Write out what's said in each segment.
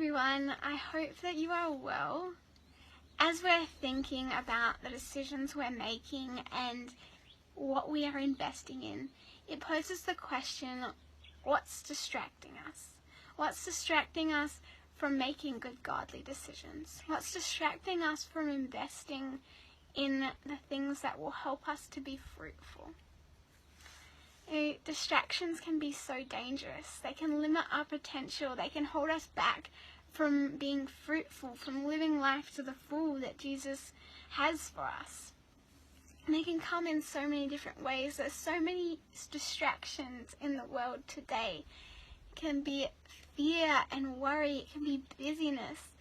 everyone, I hope that you are well. As we're thinking about the decisions we're making and what we are investing in, it poses the question, what's distracting us? What's distracting us from making good godly decisions? What's distracting us from investing in the things that will help us to be fruitful? Distractions can be so dangerous. They can limit our potential. They can hold us back from being fruitful, from living life to the full that Jesus has for us. And they can come in so many different ways. There's so many distractions in the world today. It can be fear and worry. It can be busyness.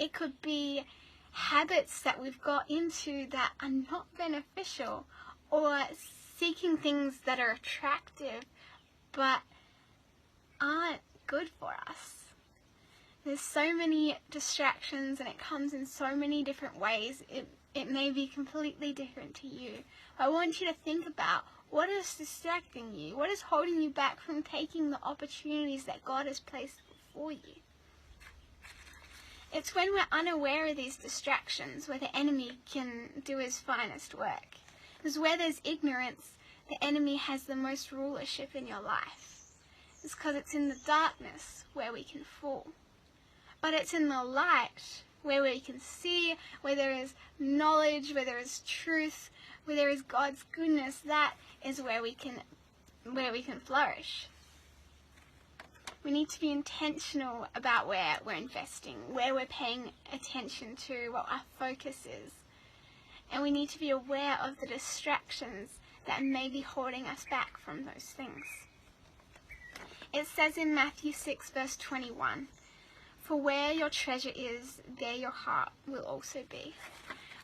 It could be habits that we've got into that are not beneficial, or seeking things that are attractive but aren't good for us. There's so many distractions and it comes in so many different ways. It may be completely different to you. I want you to think about what is distracting you, what is holding you back from taking the opportunities that God has placed before you. It's when we're unaware of these distractions where the enemy can do his finest work. Because where there's ignorance, the enemy has the most rulership in your life. It's because it's in the darkness where we can fall. But it's in the light where we can see, where there is knowledge, where there is truth, where there is God's goodness. That is where we can flourish. We need to be intentional about where we're investing, where we're paying attention to, what our focus is. And we need to be aware of the distractions that may be holding us back from those things. It says in Matthew 6 verse 21, "For where your treasure is, there your heart will also be."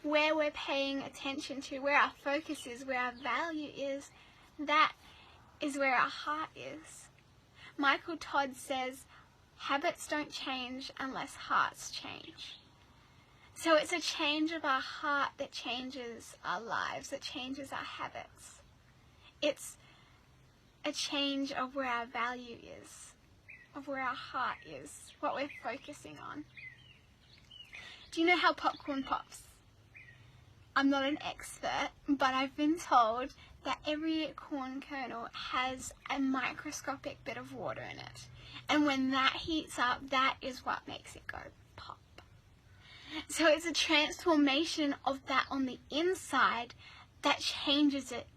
Where we're paying attention to, where our focus is, where our value is, that is where our heart is. Michael Todd says, "Habits don't change unless hearts change." So it's a change of our heart that changes our lives, that changes our habits. It's a change of where our value is, of where our heart is, what we're focusing on. Do you know how popcorn pops? I'm not an expert, but I've been told that every corn kernel has a microscopic bit of water in it. And when that heats up, that is what makes it go pop. So it's a transformation of that on the inside that changes it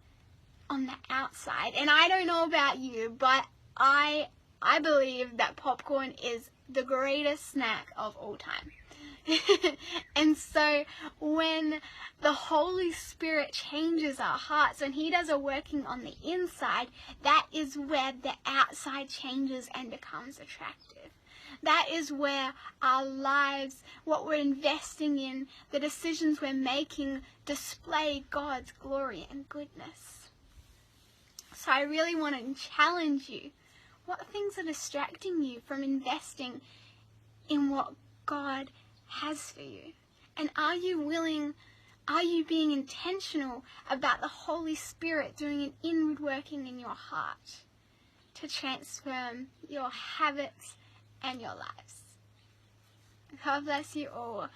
on the outside. And I don't know about you, but I believe that popcorn is the greatest snack of all time. And so when the Holy Spirit changes our hearts, when He does a working on the inside, that is where the outside changes and becomes attractive. That is where our lives, what we're investing in, the decisions we're making, display God's glory and goodness. So I really want to challenge you. What things are distracting you from investing in what God has for you? And are you being intentional about the Holy Spirit doing an inward working in your heart to transform your habits and your lives? God bless you all.